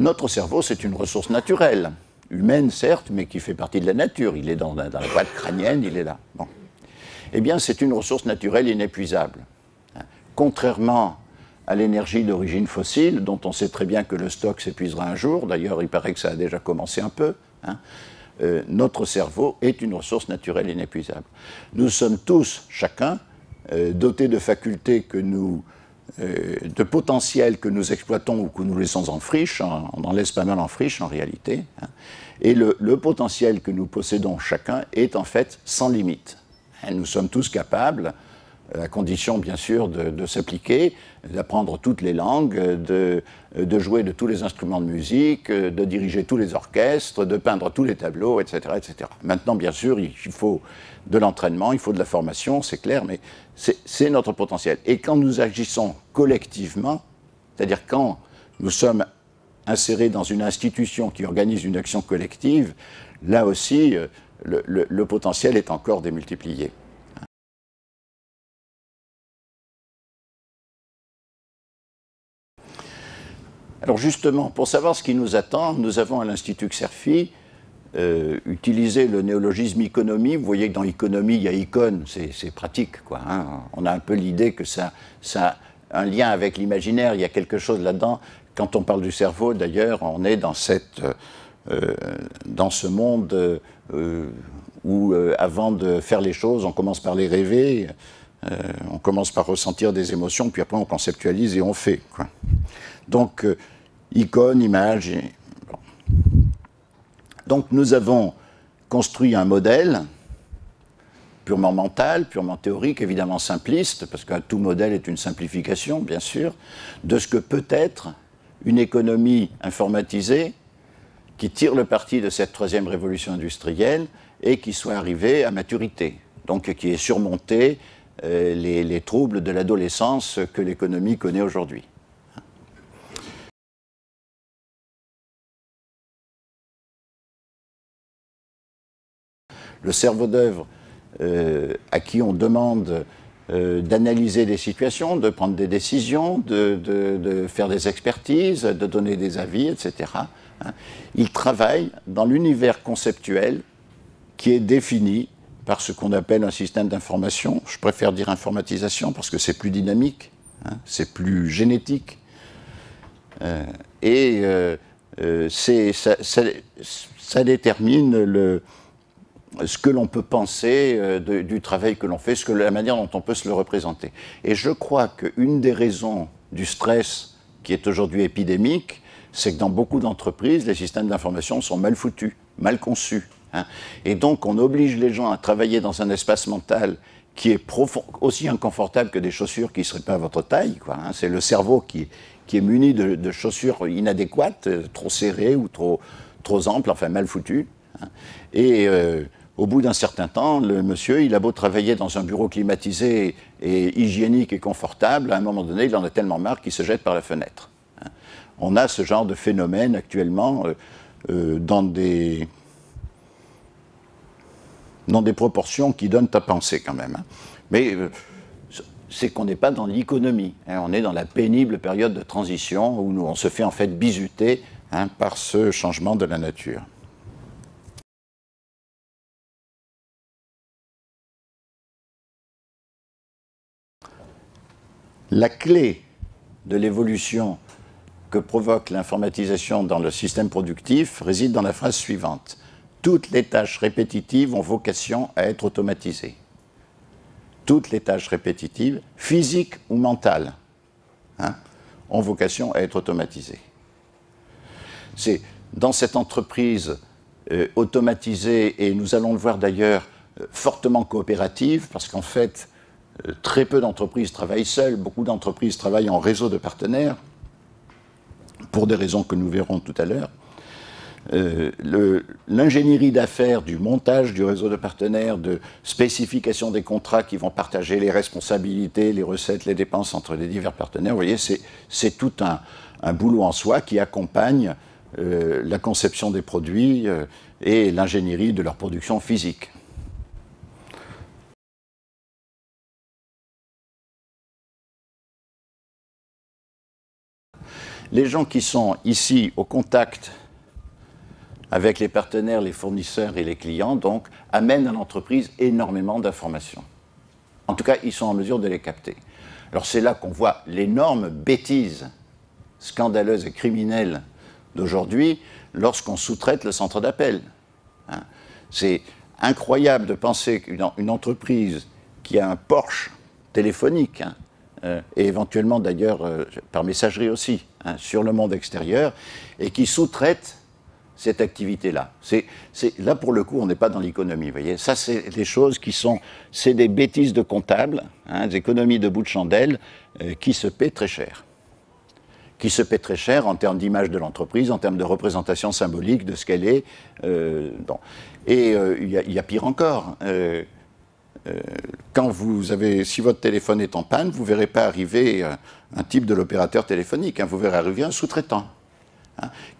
Notre cerveau, c'est une ressource naturelle, humaine certes, mais qui fait partie de la nature. Il est dans la boîte crânienne, il est là. Bon. Eh bien, c'est une ressource naturelle inépuisable. Contrairement à l'énergie d'origine fossile, dont on sait très bien que le stock s'épuisera un jour, d'ailleurs il paraît que ça a déjà commencé un peu, notre cerveau est une ressource naturelle inépuisable. Nous sommes tous, chacun, dotés de facultés de potentiel que nous exploitons ou que nous laissons en friche, on en laisse pas mal en friche en réalité, et le potentiel que nous possédons chacun est en fait sans limite. Nous sommes tous capables, à condition bien sûr de s'appliquer, d'apprendre toutes les langues, de jouer de tous les instruments de musique, de diriger tous les orchestres, de peindre tous les tableaux, etc., etc. Maintenant, bien sûr, il faut de l'entraînement, il faut de la formation, c'est clair, mais c'est notre potentiel. Et quand nous agissons collectivement, c'est-à-dire quand nous sommes insérés dans une institution qui organise une action collective, là aussi, le potentiel est encore démultiplié. Alors justement, pour savoir ce qui nous attend, nous avons à l'Institut Xerfi utilisé le néologisme économie. Vous voyez que dans économie, il y a icône, c'est pratique, quoi. On a un peu l'idée que ça a un lien avec l'imaginaire, il y a quelque chose là-dedans. Quand on parle du cerveau, d'ailleurs, on est dans ce monde où, avant de faire les choses, on commence par les rêver, on commence par ressentir des émotions, puis après on conceptualise et on fait, quoi. Donc, icône, image. Bon. Donc, nous avons construit un modèle purement mental, purement théorique, évidemment simpliste, parce que tout modèle est une simplification, bien sûr, de ce que peut être une économie informatisée qui tire le parti de cette troisième révolution industrielle et qui soit arrivée à maturité, donc qui ait surmonté les troubles de l'adolescence que l'économie connaît aujourd'hui. Le cerveau d'œuvre à qui on demande d'analyser des situations, de prendre des décisions, de faire des expertises, de donner des avis, etc. Il travaille dans l'univers conceptuel qui est défini par ce qu'on appelle un système d'information. Je préfère dire informatisation parce que c'est plus dynamique, c'est plus génétique. Ça détermine ce que l'on peut penser du travail que l'on fait, la manière dont on peut se le représenter. Et je crois qu'une des raisons du stress qui est aujourd'hui épidémique, c'est que dans beaucoup d'entreprises, les systèmes d'information sont mal foutus, mal conçus. Et donc on oblige les gens à travailler dans un espace mental qui est aussi inconfortable que des chaussures qui ne seraient pas à votre taille, quoi. C'est le cerveau qui est muni de chaussures inadéquates, trop serrées ou trop amples, enfin mal foutues. Et au bout d'un certain temps, le monsieur, il a beau travailler dans un bureau climatisé et hygiénique et confortable, à un moment donné, il en a tellement marre qu'il se jette par la fenêtre. On a ce genre de phénomène actuellement dans des proportions qui donnent à penser quand même. Mais c'est qu'on n'est pas dans l'économie. On est dans la pénible période de transition où on se fait en fait bisuter par ce changement de la nature. La clé de l'évolution que provoque l'informatisation dans le système productif réside dans la phrase suivante. Toutes les tâches répétitives ont vocation à être automatisées. Toutes les tâches répétitives, physiques ou mentales, ont vocation à être automatisées. C'est dans cette entreprise automatisée, et nous allons le voir d'ailleurs, fortement coopérative, parce qu'en fait, très peu d'entreprises travaillent seules, beaucoup d'entreprises travaillent en réseau de partenaires, pour des raisons que nous verrons tout à l'heure. L'ingénierie d'affaires, du montage du réseau de partenaires, de spécification des contrats qui vont partager les responsabilités, les recettes, les dépenses entre les divers partenaires, vous voyez, c'est tout un boulot en soi qui accompagne la conception des produits et l'ingénierie de leur production physique. Les gens qui sont ici au contact avec les partenaires, les fournisseurs et les clients, donc, amènent à l'entreprise énormément d'informations. En tout cas, ils sont en mesure de les capter. Alors c'est là qu'on voit l'énorme bêtise scandaleuse et criminelle d'aujourd'hui lorsqu'on sous-traite le centre d'appel. Hein. C'est incroyable de penser qu'une entreprise qui a un Porsche téléphonique, et éventuellement d'ailleurs par messagerie aussi, sur le monde extérieur, et qui sous-traite cette activité-là. Là, pour le coup, on n'est pas dans l'économie, vous voyez. Ça, c'est des choses qui sont... C'est des bêtises de comptables, des économies de bout de chandelle, qui se paient très cher. Qui se paient très cher en termes d'image de l'entreprise, en termes de représentation symbolique de ce qu'elle est. Et il y a pire encore. Quand si votre téléphone est en panne, vous ne verrez pas arriver un type de l'opérateur téléphonique, vous verrez arriver un sous-traitant.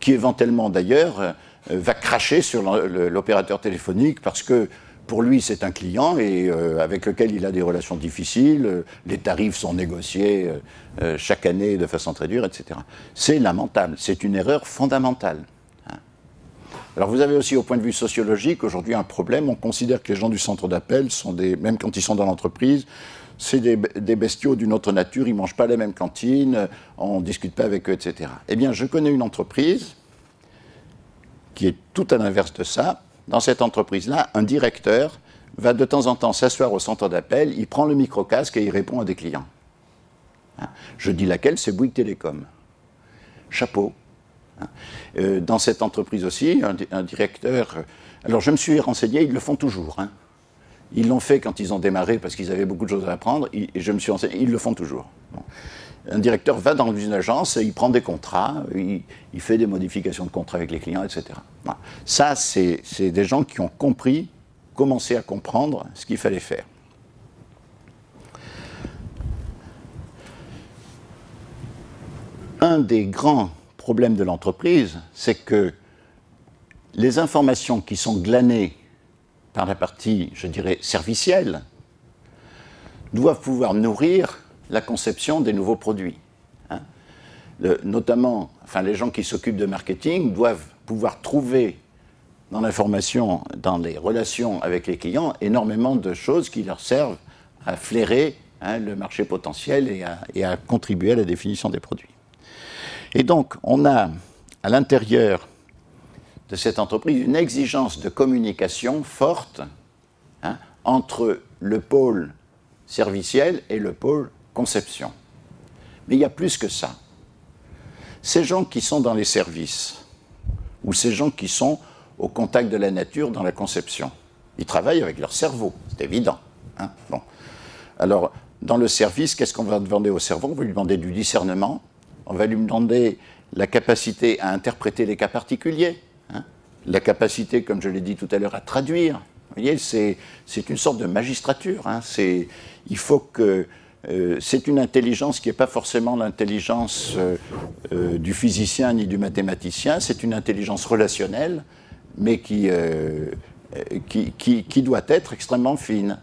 Qui éventuellement d'ailleurs va cracher sur l'opérateur téléphonique parce que pour lui c'est un client et avec lequel il a des relations difficiles, les tarifs sont négociés chaque année de façon très dure, etc. C'est lamentable, c'est une erreur fondamentale. Alors vous avez aussi au point de vue sociologique aujourd'hui un problème, on considère que les gens du centre d'appel sont même quand ils sont dans l'entreprise, c'est des bestiaux d'une autre nature, ils ne mangent pas les mêmes cantines, on ne discute pas avec eux, etc. Eh bien, je connais une entreprise qui est tout à l'inverse de ça. Dans cette entreprise-là, un directeur va de temps en temps s'asseoir au centre d'appel, il prend le micro-casque et il répond à des clients. Je dis laquelle, c'est Bouygues Télécom. Chapeau. Dans cette entreprise aussi, un directeur... Alors, je me suis renseigné, ils le font toujours, Ils l'ont fait quand ils ont démarré parce qu'ils avaient beaucoup de choses à apprendre, et je me suis renseigné, ils le font toujours. Bon. Un directeur va dans une agence, il prend des contrats, il fait des modifications de contrats avec les clients, etc. Voilà. Ça, c'est des gens qui ont commencé à comprendre ce qu'il fallait faire. Un des grands problèmes de l'entreprise, c'est que les informations qui sont glanées par la partie, je dirais, servicielle, doivent pouvoir nourrir la conception des nouveaux produits. Notamment, les gens qui s'occupent de marketing doivent pouvoir trouver dans l'information, dans les relations avec les clients, énormément de choses qui leur servent à flairer le marché potentiel et à contribuer à la définition des produits. Et donc, on a à l'intérieur de cette entreprise une exigence de communication forte entre le pôle serviciel et le pôle conception. Mais il y a plus que ça. Ces gens qui sont dans les services, ou ces gens qui sont au contact de la nature dans la conception, ils travaillent avec leur cerveau, c'est évident. Bon. Alors, dans le service, qu'est-ce qu'on va demander au cerveau? On va lui demander du discernement, on va lui demander la capacité à interpréter les cas particuliers, la capacité, comme je l'ai dit tout à l'heure, à traduire. Vous voyez, c'est une sorte de magistrature. Il faut que... c'est une intelligence qui n'est pas forcément l'intelligence du physicien ni du mathématicien, c'est une intelligence relationnelle, mais qui doit être extrêmement fine.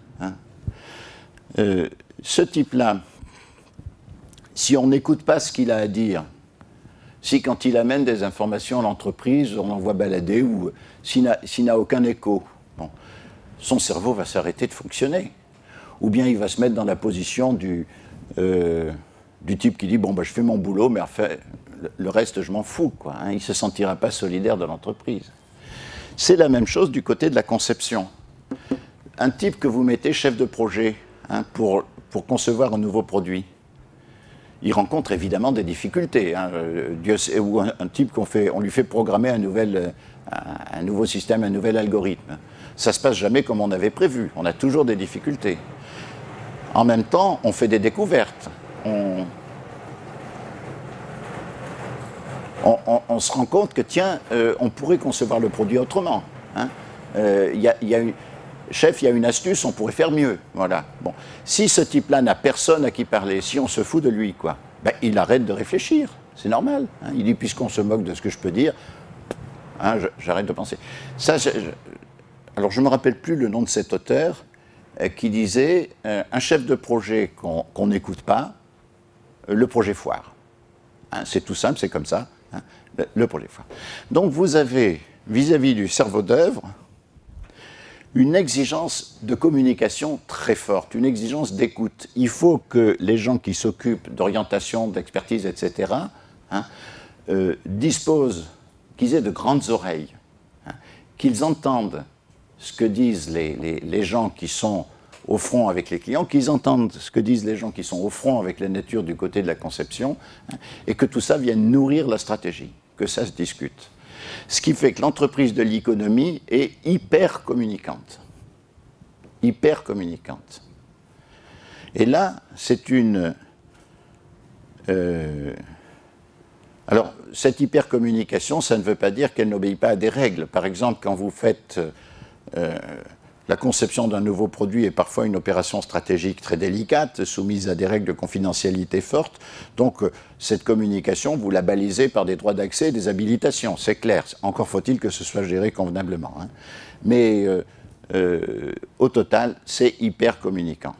Ce type-là, si on n'écoute pas ce qu'il a à dire, si quand il amène des informations à l'entreprise, on l'envoie balader, ou s'il n'a aucun écho, son cerveau va s'arrêter de fonctionner. Ou bien il va se mettre dans la position du type qui dit « bon, je fais mon boulot, mais enfin, le reste, je m'en fous. » Il ne se sentira pas solidaire de l'entreprise. C'est la même chose du côté de la conception. Un type que vous mettez chef de projet pour concevoir un nouveau produit, il rencontre évidemment des difficultés. Ou un type on lui fait programmer un nouveau système, un nouvel algorithme. Ça ne se passe jamais comme on avait prévu. On a toujours des difficultés. En même temps, on fait des découvertes. On se rend compte que, tiens, on pourrait concevoir le produit autrement. Chef, il y a une astuce, on pourrait faire mieux. Voilà. Bon. Si ce type-là n'a personne à qui parler, si on se fout de lui, il arrête de réfléchir. C'est normal. Il dit, puisqu'on se moque de ce que je peux dire, j'arrête de penser. Alors, je ne me rappelle plus le nom de cet auteur qui disait un chef de projet qu'on n'écoute pas, le projet foire. Hein, c'est tout simple, c'est comme ça, hein, le projet phare. Donc vous avez, vis-à-vis du cerveau d'œuvre, une exigence de communication très forte, une exigence d'écoute. Il faut que les gens qui s'occupent d'orientation, d'expertise, etc., hein, disposent, qu'ils aient de grandes oreilles, hein, qu'ils entendent ce que disent les gens qui sont au front avec les clients, qu'ils entendent ce que disent les gens qui sont au front avec la nature du côté de la conception, hein, et que tout ça vienne nourrir la stratégie, que ça se discute. Ce qui fait que l'entreprise de l'économie est hyper communicante. Hyper communicante. Et là, c'est une... alors, cette hyper-communication, ça ne veut pas dire qu'elle n'obéit pas à des règles. Par exemple, quand vous faites la conception d'un nouveau produit est parfois une opération stratégique très délicate, soumise à des règles de confidentialité fortes. Donc, cette communication, vous la balisez par des droits d'accès et des habilitations, c'est clair. Encore faut-il que ce soit géré convenablement. Hein. Mais au total, c'est hyper communicant.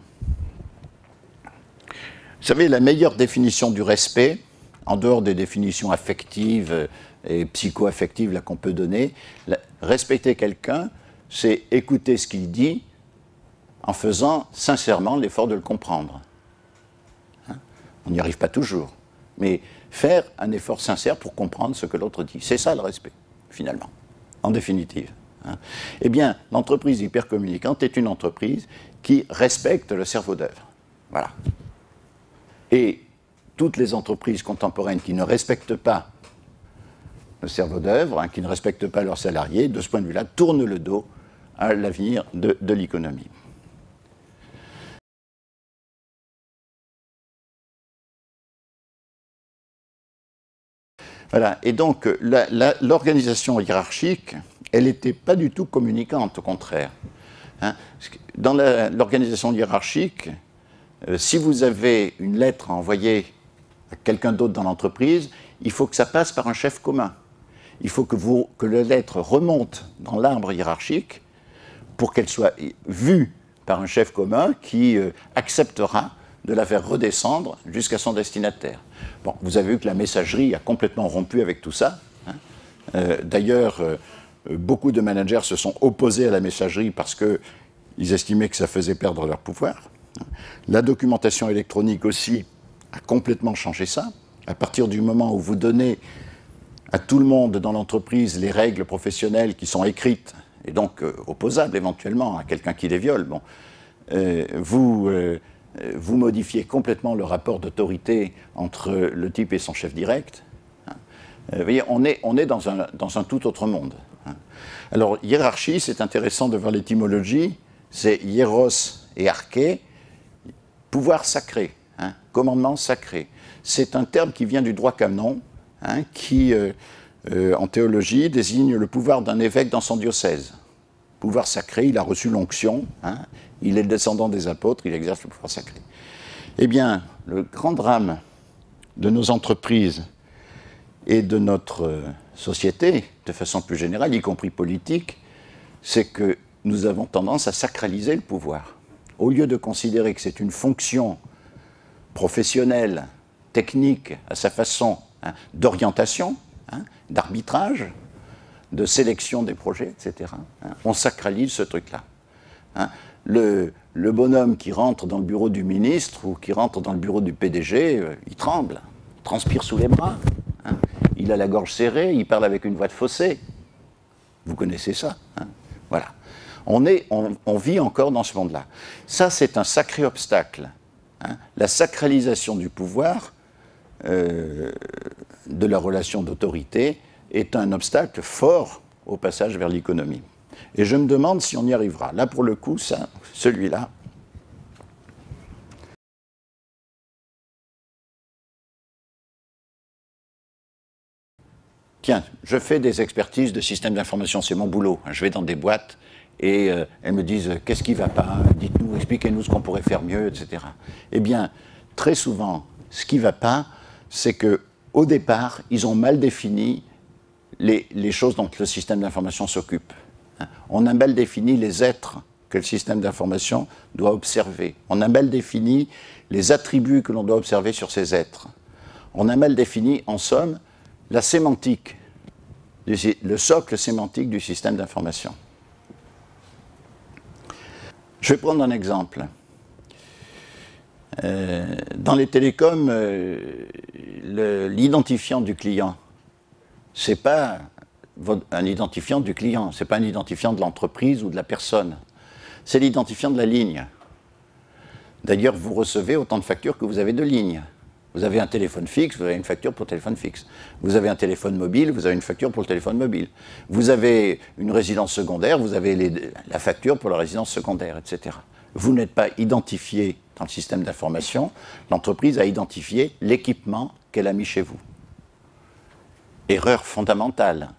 Vous savez, la meilleure définition du respect, en dehors des définitions affectives et psycho-affectives qu'on peut donner, respecter quelqu'un, c'est écouter ce qu'il dit en faisant sincèrement l'effort de le comprendre. Hein? On n'y arrive pas toujours, mais faire un effort sincère pour comprendre ce que l'autre dit. C'est ça le respect, finalement, en définitive. Hein? Eh bien, l'entreprise hypercommunicante est une entreprise qui respecte le cerveau d'œuvre. Voilà. Et toutes les entreprises contemporaines qui ne respectent pas le cerveau d'œuvre, hein, qui ne respectent pas leurs salariés, de ce point de vue-là, tournent le dos à l'avenir de l'économie. Voilà, et donc l'organisation hiérarchique, elle n'était pas du tout communicante, au contraire. Hein. Dans l'organisation hiérarchique, si vous avez une lettre à envoyer à quelqu'un d'autre dans l'entreprise, il faut que ça passe par un chef commun. Il faut que la lettre remonte dans l'arbre hiérarchique pour qu'elle soit vue par un chef commun qui acceptera de la faire redescendre jusqu'à son destinataire. Bon, vous avez vu que la messagerie a complètement rompu avec tout ça. Hein. D'ailleurs, beaucoup de managers se sont opposés à la messagerie parce qu'ils estimaient que ça faisait perdre leur pouvoir. La documentation électronique aussi a complètement changé ça. À partir du moment où vous donnez à tout le monde dans l'entreprise les règles professionnelles qui sont écrites, et donc opposables éventuellement à quelqu'un qui les viole, bon, vous modifiez complètement le rapport d'autorité entre le type et son chef direct. Hein. Vous voyez, on est dans un tout autre monde. Hein. Alors, hiérarchie, c'est intéressant de voir l'étymologie, c'est hieros et arché, pouvoir sacré, hein, commandement sacré. C'est un terme qui vient du droit canon, hein, qui, en théologie, désigne le pouvoir d'un évêque dans son diocèse. Pouvoir sacré, il a reçu l'onction, hein, il est le descendant des apôtres, il exerce le pouvoir sacré. Eh bien, le grand drame de nos entreprises et de notre société, de façon plus générale, y compris politique, c'est que nous avons tendance à sacraliser le pouvoir. Au lieu de considérer que c'est une fonction professionnelle, technique, à sa façon, hein, d'orientation, hein, d'arbitrage, de sélection des projets, etc., hein, on sacralise ce truc-là. Hein. Le bonhomme qui rentre dans le bureau du ministre ou qui rentre dans le bureau du PDG, il tremble, il transpire sous les bras, hein, il a la gorge serrée, il parle avec une voix de fausset. Vous connaissez ça, hein. Voilà. On vit encore dans ce monde-là. Ça, c'est un sacré obstacle. Hein. La sacralisation du pouvoir, de la relation d'autorité, est un obstacle fort au passage vers l'économie. Et je me demande si on y arrivera. Là, pour le coup, celui-là. Tiens, je fais des expertises de systèmes d'information, c'est mon boulot. Je vais dans des boîtes et elles me disent « qu'est-ce qui ne va pas? Dites-nous, expliquez-nous ce qu'on pourrait faire mieux, etc. » Eh bien, très souvent, ce qui ne va pas, c'est qu'au départ, ils ont mal défini les choses dont le système d'information s'occupe. On a mal défini les êtres que le système d'information doit observer. On a mal défini les attributs que l'on doit observer sur ces êtres. On a mal défini, en somme, la sémantique, le socle sémantique du système d'information. Je vais prendre un exemple. Dans les télécoms, l'identifiant du client, ce n'est pas un identifiant du client, ce n'est pas un identifiant de l'entreprise ou de la personne, c'est l'identifiant de la ligne. D'ailleurs, vous recevez autant de factures que vous avez de lignes. Vous avez un téléphone fixe, vous avez une facture pour le téléphone fixe. Vous avez un téléphone mobile, vous avez une facture pour le téléphone mobile. Vous avez une résidence secondaire, vous avez la facture pour la résidence secondaire, etc. Vous n'êtes pas identifié dans le système d'information, l'entreprise a identifié l'équipement qu'elle a mis chez vous. Erreur fondamentale.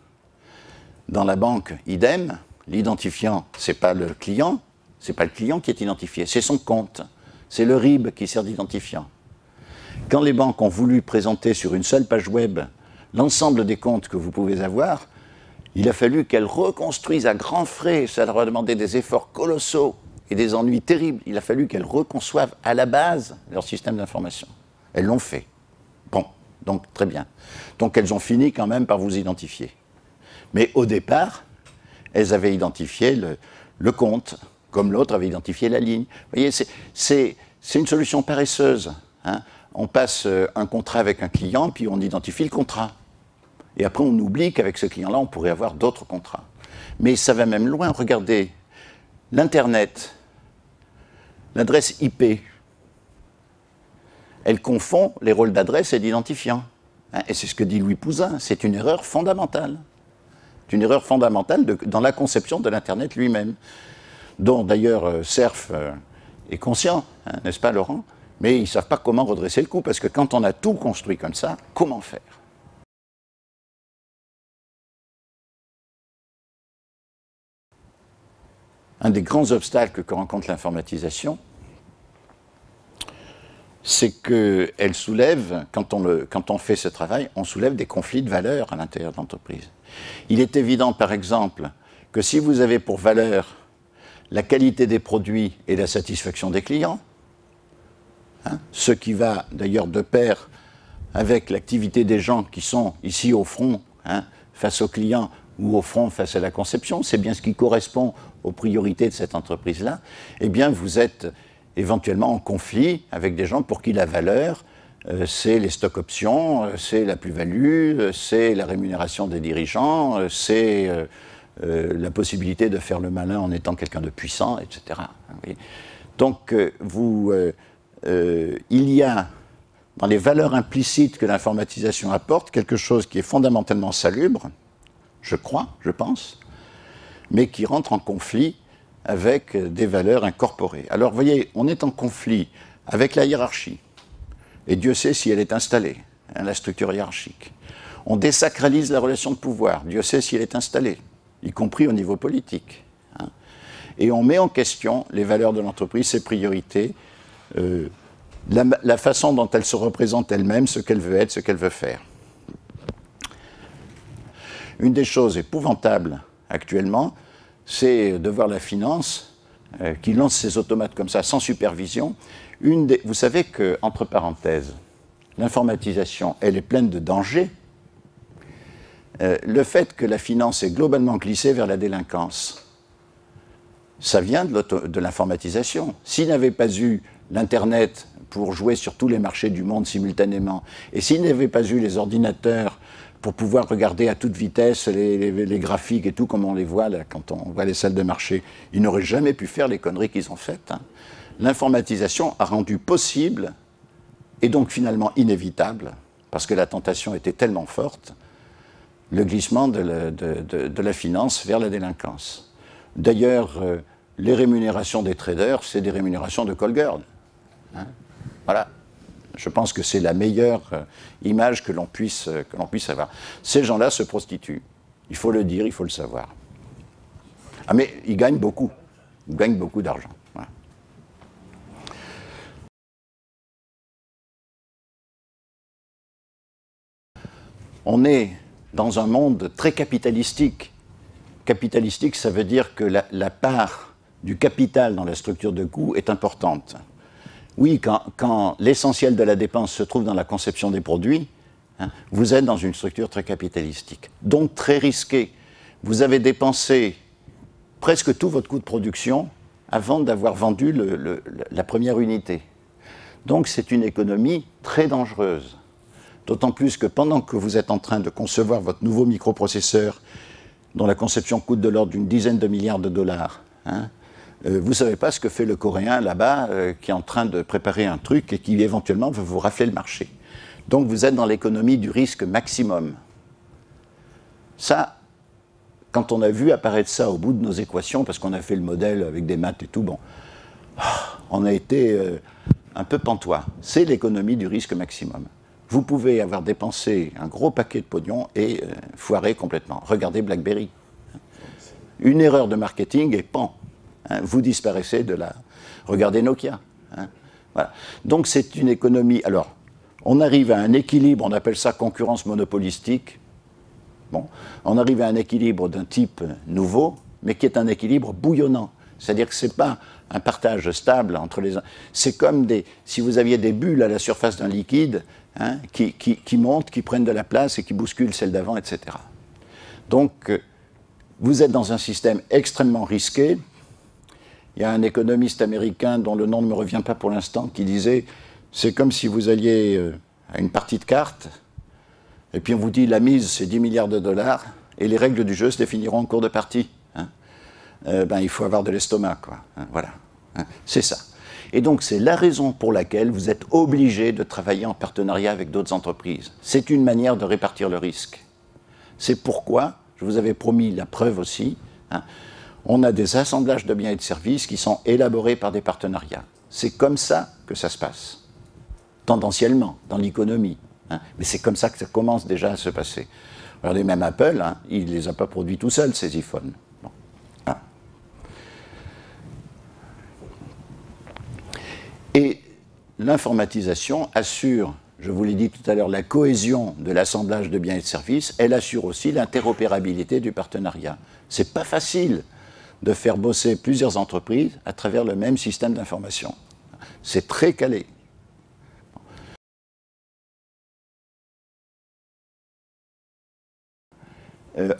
Dans la banque, idem, l'identifiant, ce n'est pas le client qui est identifié, c'est son compte. C'est le RIB qui sert d'identifiant. Quand les banques ont voulu présenter sur une seule page web l'ensemble des comptes que vous pouvez avoir, il a fallu qu'elles reconstruisent à grands frais, ça leur a demandé des efforts colossaux et des ennuis terribles, il a fallu qu'elles reconçoivent à la base leur système d'information. Elles l'ont fait. Bon, donc très bien. Donc elles ont fini quand même par vous identifier. Mais au départ, elles avaient identifié le compte, comme l'autre avait identifié la ligne. Vous voyez, c'est une solution paresseuse. Hein. On passe un contrat avec un client, puis on identifie le contrat. Et après, on oublie qu'avec ce client-là, on pourrait avoir d'autres contrats. Mais ça va même loin. Regardez, l'Internet, l'adresse IP, elle confond les rôles d'adresse et d'identifiant. Hein, et c'est ce que dit Louis Pouzin, c'est une erreur fondamentale. C'est une erreur fondamentale dans la conception de l'Internet lui-même, dont d'ailleurs Cerf est conscient, hein, n'est-ce pas Laurent? Mais ils ne savent pas comment redresser le coup, parce que quand on a tout construit comme ça, comment faire? Un des grands obstacles que rencontre l'informatisation, c'est qu'elle soulève, quand on fait ce travail, on soulève des conflits de valeurs à l'intérieur de l'entreprise. Il est évident, par exemple, que si vous avez pour valeur la qualité des produits et la satisfaction des clients, hein, ce qui va d'ailleurs de pair avec l'activité des gens qui sont ici au front, hein, face aux clients, ou au front face à la conception, c'est bien ce qui correspond aux priorités de cette entreprise-là, eh bien vous êtes éventuellement en conflit avec des gens pour qui la valeur, c'est les stock options, c'est la plus-value, c'est la rémunération des dirigeants, c'est la possibilité de faire le malin en étant quelqu'un de puissant, etc. Donc il y a dans les valeurs implicites que l'informatisation apporte quelque chose qui est fondamentalement salubre, je crois, je pense, mais qui rentre en conflit avec des valeurs incorporées. Alors, vous voyez, on est en conflit avec la hiérarchie, et Dieu sait si elle est installée, hein, la structure hiérarchique. On désacralise la relation de pouvoir, Dieu sait si elle est installée, y compris au niveau politique. Hein. Et on met en question les valeurs de l'entreprise, ses priorités, la façon dont elle se représente elle-même, ce qu'elle veut être, ce qu'elle veut faire. Une des choses épouvantables actuellement, c'est de voir la finance qui lance ses automates comme ça, sans supervision. Vous savez que, entre parenthèses, l'informatisation, elle est pleine de dangers. Le fait que la finance est globalement glissée vers la délinquance, ça vient de l'informatisation. S'il n'avait pas eu l'Internet pour jouer sur tous les marchés du monde simultanément, et s'il n'avait pas eu les ordinateurs pour pouvoir regarder à toute vitesse les graphiques et tout, comme on les voit là, quand on voit les salles de marché, ils n'auraient jamais pu faire les conneries qu'ils ont faites. Hein. L'informatisation a rendu possible, et donc finalement inévitable, parce que la tentation était tellement forte, le glissement de la finance vers la délinquance. D'ailleurs, les rémunérations des traders, c'est des rémunérations de call girl. Hein. Voilà. Je pense que c'est la meilleure image que l'on puisse avoir. Ces gens-là se prostituent. Il faut le dire, il faut le savoir. Ah mais ils gagnent beaucoup. Ils gagnent beaucoup d'argent. Voilà. On est dans un monde très capitalistique. Capitalistique, ça veut dire que la part du capital dans la structure de coûts est importante. Oui, quand l'essentiel de la dépense se trouve dans la conception des produits, hein, vous êtes dans une structure très capitalistique, donc très risquée. Vous avez dépensé presque tout votre coût de production avant d'avoir vendu la première unité. Donc c'est une économie très dangereuse. D'autant plus que pendant que vous êtes en train de concevoir votre nouveau microprocesseur, dont la conception coûte de l'ordre d'une dizaine de milliards de dollars, hein, vous ne savez pas ce que fait le Coréen là-bas qui est en train de préparer un truc et qui éventuellement va vous rafler le marché. Donc vous êtes dans l'économie du risque maximum. Ça, quand on a vu apparaître ça au bout de nos équations, parce qu'on a fait le modèle avec des maths et tout, bon, on a été un peu pantois. C'est l'économie du risque maximum. Vous pouvez avoir dépensé un gros paquet de pognon et foirer complètement. Regardez BlackBerry. Une erreur de marketing et pan, hein, vous disparaissez de la... Regardez Nokia. Hein, voilà. Donc c'est une économie... Alors, on arrive à un équilibre, on appelle ça concurrence monopolistique. Bon, on arrive à un équilibre d'un type nouveau, mais qui est un équilibre bouillonnant. C'est-à-dire que ce n'est pas un partage stable entre les... C'est comme si vous aviez des bulles à la surface d'un liquide, hein, qui montent, qui prennent de la place et qui bousculent celle d'avant, etc. Donc, vous êtes dans un système extrêmement risqué. Il y a un économiste américain dont le nom ne me revient pas pour l'instant qui disait « c'est comme si vous alliez à une partie de cartes et puis on vous dit la mise c'est 10 milliards de dollars et les règles du jeu se définiront en cours de partie. Hein. Il faut avoir de l'estomac, quoi. Hein, voilà. Hein, c'est ça. Et donc c'est la raison pour laquelle vous êtes obligé de travailler en partenariat avec d'autres entreprises. C'est une manière de répartir le risque. C'est pourquoi, je vous avais promis la preuve aussi, hein, on a des assemblages de biens et de services qui sont élaborés par des partenariats. C'est comme ça que ça se passe, tendanciellement, dans l'économie. Hein, mais c'est comme ça que ça commence déjà à se passer. Regardez, même Apple, hein, il ne les a pas produits tout seul, ces iPhones. Bon. Ah. Et l'informatisation assure, je vous l'ai dit tout à l'heure, la cohésion de l'assemblage de biens et de services. Elle assure aussi l'interopérabilité du partenariat. Ce n'est pas facile de faire bosser plusieurs entreprises à travers le même système d'information. C'est très calé.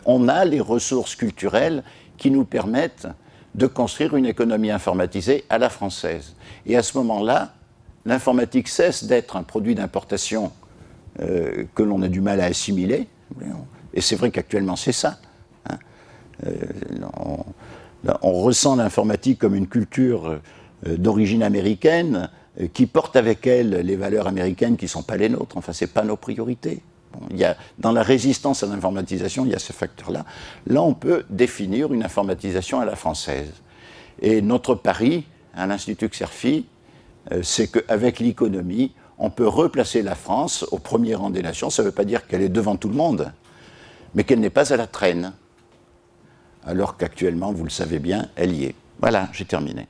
On a les ressources culturelles qui nous permettent de construire une économie informatisée à la française. Et à ce moment-là, l'informatique cesse d'être un produit d'importation que l'on a du mal à assimiler. Et c'est vrai qu'actuellement, c'est ça. Hein. On ressent l'informatique comme une culture d'origine américaine qui porte avec elle les valeurs américaines qui ne sont pas les nôtres. Enfin, ce n'est pas nos priorités. Il y a, dans la résistance à l'informatisation, il y a ce facteur-là. Là, on peut définir une informatisation à la française. Et notre pari, à l'Institut Xerfi, c'est qu'avec l'économie, on peut replacer la France au premier rang des nations. Ça ne veut pas dire qu'elle est devant tout le monde, mais qu'elle n'est pas à la traîne. Alors qu'actuellement, vous le savez bien, elle y est. Voilà, j'ai terminé.